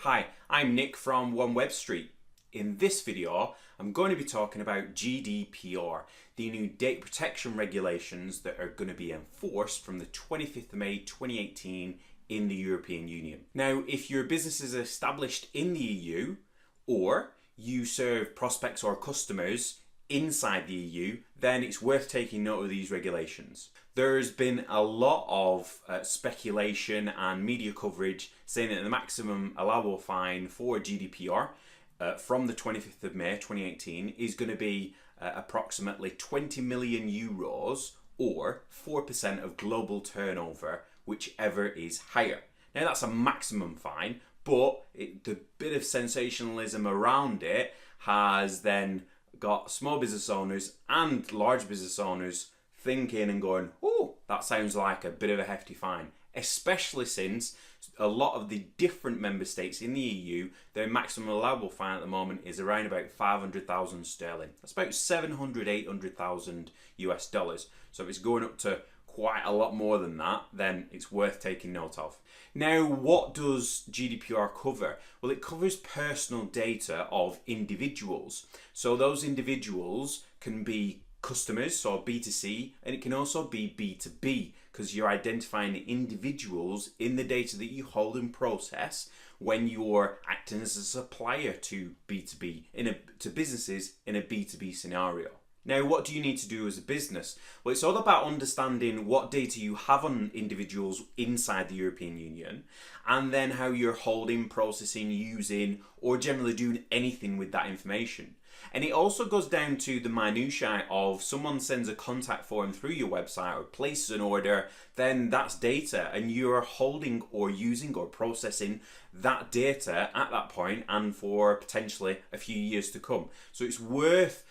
Hi, I'm Nick from One Web Street. In this video, I'm going to be talking about GDPR, the new data protection regulations that are going to be enforced from the 25th of May 2018 in the European Union. Now, if your business is established in the EU or you serve prospects or customers inside the EU, then it's worth taking note of these regulations. There's been a lot of speculation and media coverage saying that the maximum allowable fine for GDPR from the 25th of May 2018 is going to be approximately 20 million euros or 4% of global turnover, whichever is higher. Now that's a maximum fine, but the bit of sensationalism around it has then got small business owners and large business owners thinking and going, oh, that sounds like a bit of a hefty fine, especially since a lot of the different member states in the EU, their maximum allowable fine at the moment is around about 500,000 sterling. That's about 700, 800,000 US dollars. So if it's going up to quite a lot more than that, then it's worth taking note of. Now, what does GDPR cover? Well, it covers personal data of individuals. So those individuals can be customers, so B2C, and it can also be B2B, because you're identifying the individuals in the data that you hold and process when you're acting as a supplier to B2B, to businesses in a B2B scenario. Now, what do you need to do as a business? Well, it's all about understanding what data you have on individuals inside the European Union, and then how you're holding, processing, using, or generally doing anything with that information. And it also goes down to the minutiae of someone sends a contact form through your website or places an order, then that's data, and you're holding or using or processing that data at that point and for potentially a few years to come. So it's worth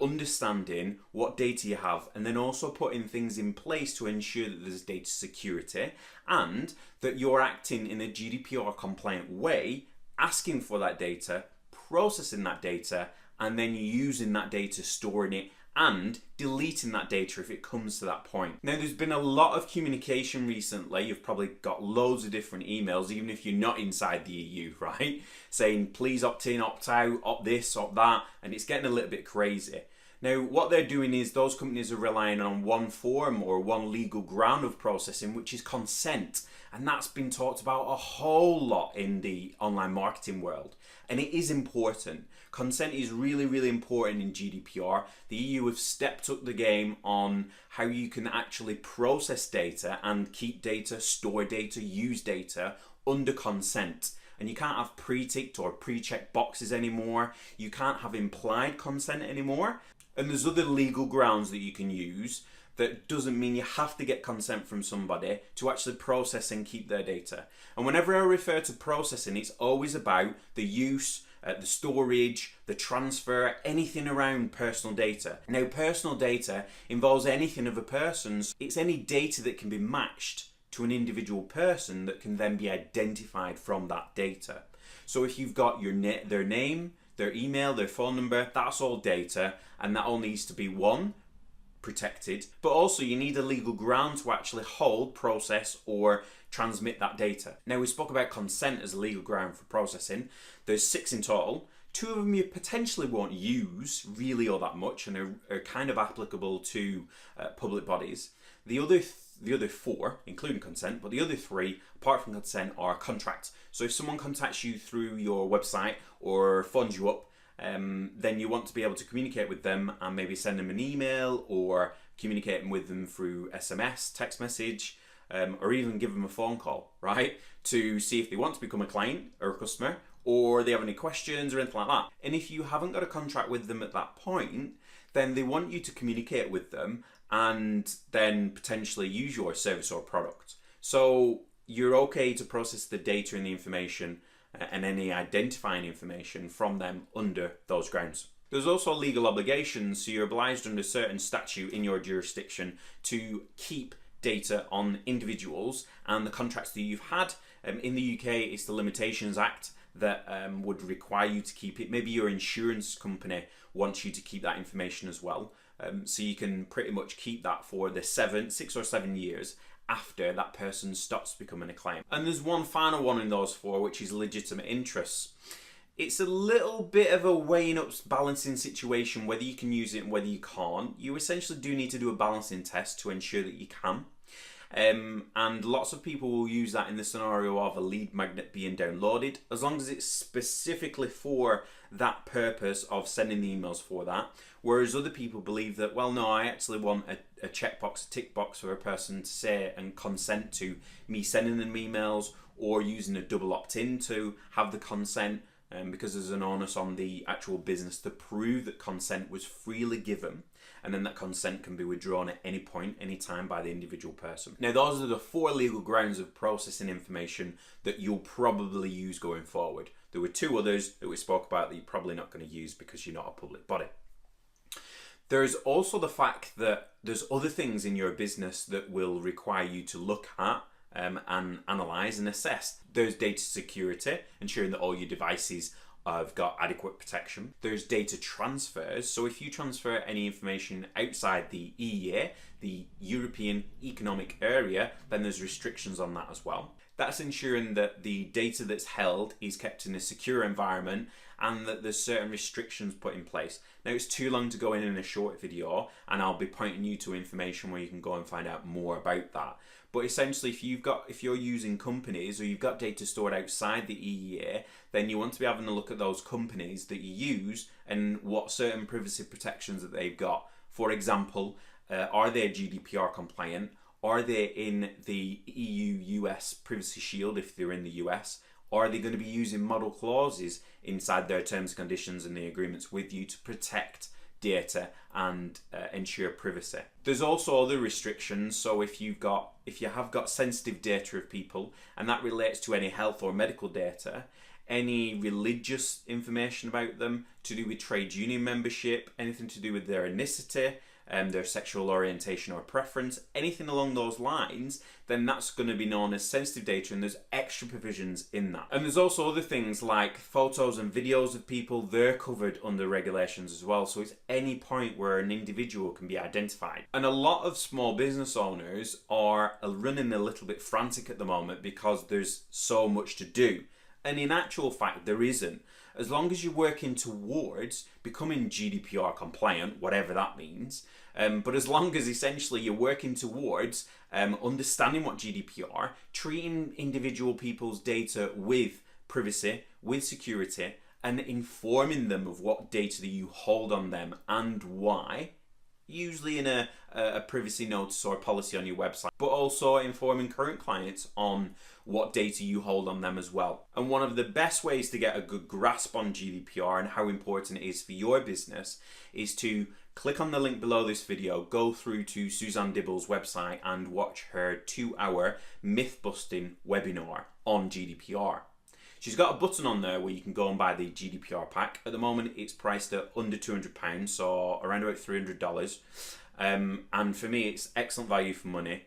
understanding what data you have, and then also putting things in place to ensure that there's data security and that you're acting in a GDPR compliant way, asking for that data, processing that data, and then using that data, storing it, and deleting that data if it comes to that point. Now, there's been a lot of communication recently. You've probably got loads of different emails, even if you're not inside the EU, right? Saying, please opt in, opt out, opt this, opt that, and it's getting a little bit crazy. Now, what they're doing is those companies are relying on one form or one legal ground of processing, which is consent. And that's been talked about a whole lot in the online marketing world. And it is important. Consent is really, really important in GDPR. The EU have stepped up the game on how you can actually process data and keep data, store data, use data under consent. And you can't have pre-ticked or pre-checked boxes anymore. You can't have implied consent anymore. And there's other legal grounds that you can use that doesn't mean you have to get consent from somebody to actually process and keep their data. And whenever I refer to processing, it's always about the use, the storage, the transfer, anything around personal data. Now, personal data involves anything of a person's. It's any data that can be matched to an individual person that can then be identified from that data. So if you've got their name, their email, their phone number, that's all data, and that all needs to be one, protected, but also you need a legal ground to actually hold, process, or transmit that data. Now, we spoke about consent as a legal ground for processing. There's 6 in total. 2 of them you potentially won't use really all that much, and are kind of applicable to public bodies. The other 4, including consent, but the other 3, apart from consent, are contracts. So if someone contacts you through your website or phones you up, then you want to be able to communicate with them and maybe send them an email or communicating with them through SMS, text message, or even give them a phone call, right? To see if they want to become a client or a customer, or they have any questions or anything like that. And if you haven't got a contract with them at that point, then they want you to communicate with them and then potentially use your service or product. So you're okay to process the data and the information and any identifying information from them under those grounds. There's also legal obligations, so you're obliged under certain statute in your jurisdiction to keep data on individuals and the contracts that you've had. In the UK, it's the Limitations Act that would require you to keep it. Maybe your insurance company wants you to keep that information as well. So you can pretty much keep that for the 6 or 7 years after that person stops becoming a client. And there's one final one in those four, which is legitimate interests. It's a little bit of a weighing up, balancing situation, whether you can use it and whether you can't. You essentially do need to do a balancing test to ensure that you can. And lots of people will use that in the scenario of a lead magnet being downloaded, as long as it's specifically for that purpose of sending the emails for that. Whereas other people believe that, well, no, I actually want a checkbox, a tick box for a person to say and consent to me sending them emails, or using a double opt-in to have the consent. Because there's an onus on the actual business to prove that consent was freely given, and then that consent can be withdrawn at any point, any time by the individual person. Now, those are the four legal grounds of processing information that you'll probably use going forward. There were two others that we spoke about that you're probably not going to use because you're not a public body. There's also the fact that there's other things in your business that will require you to look at and analyze and assess. There's data security, ensuring that all your devices have got adequate protection. There's data transfers, so if you transfer any information outside the EEA, the European Economic Area, then there's restrictions on that as well. That's ensuring that the data that's held is kept in a secure environment and that there's certain restrictions put in place. Now, it's too long to go in a short video, and I'll be pointing you to information where you can go and find out more about that. But essentially, if you're using companies or you've got data stored outside the EEA, then you want to be having a look at those companies that you use and what certain privacy protections that they've got. For example, are they GDPR compliant? Are they in the EU-US Privacy Shield if they're in the US? Or are they going to be using model clauses inside their terms and conditions and the agreements with you to protect data and ensure privacy? There's also other restrictions. So if you have got sensitive data of people, and that relates to any health or medical data, any religious information about them, to do with trade union membership, anything to do with their ethnicity, their sexual orientation or preference, anything along those lines, then that's going to be known as sensitive data, and there's extra provisions in that. And there's also other things like photos and videos of people, they're covered under regulations as well, so it's any point where an individual can be identified. And a lot of small business owners are running a little bit frantic at the moment because there's so much to do. And in actual fact, there isn't. As long as you're working towards becoming GDPR compliant, whatever that means, but as long as essentially you're working towards understanding what GDPR, treating individual people's data with privacy, with security, and informing them of what data that you hold on them and why, usually in a privacy notice or a policy on your website, but also informing current clients on what data you hold on them as well. And one of the best ways to get a good grasp on GDPR and how important it is for your business is to click on the link below this video, go through to Suzanne Dibble's website and watch her 2-hour Mythbusting webinar on GDPR. She's got a button on there where you can go and buy the GDPR pack. At the moment, it's priced at under £200, so around about $300. And for me, it's excellent value for money.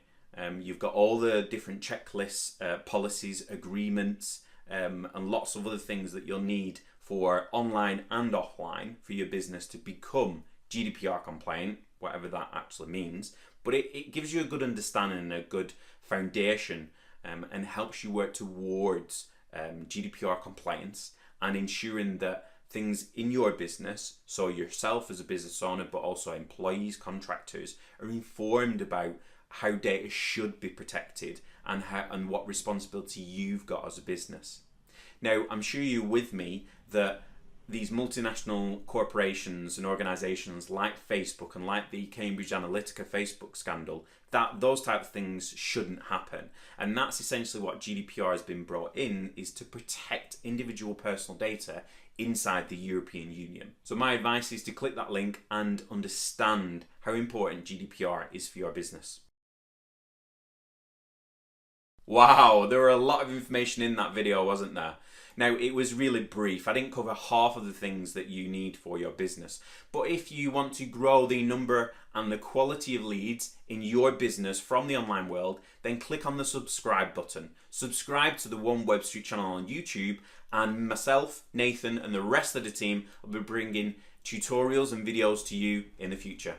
You've got all the different checklists, policies, agreements, and lots of other things that you'll need for online and offline for your business to become GDPR compliant, whatever that actually means. But it gives you a good understanding and a good foundation, and helps you work towards GDPR compliance and ensuring that things in your business, so yourself as a business owner, but also employees, contractors, are informed about how data should be protected and what responsibility you've got as a business. Now, I'm sure you're with me that these multinational corporations and organizations like Facebook and like the Cambridge Analytica Facebook scandal, that those type of things shouldn't happen. And that's essentially what GDPR has been brought in, is to protect individual personal data inside the European Union. So my advice is to click that link and understand how important GDPR is for your business. Wow, there were a lot of information in that video, wasn't there? Now, it was really brief. I didn't cover half of the things that you need for your business. But if you want to grow the number and the quality of leads in your business from the online world, then click on the subscribe button. Subscribe to the One Web Street channel on YouTube, and myself, Nathan, and the rest of the team will be bringing tutorials and videos to you in the future.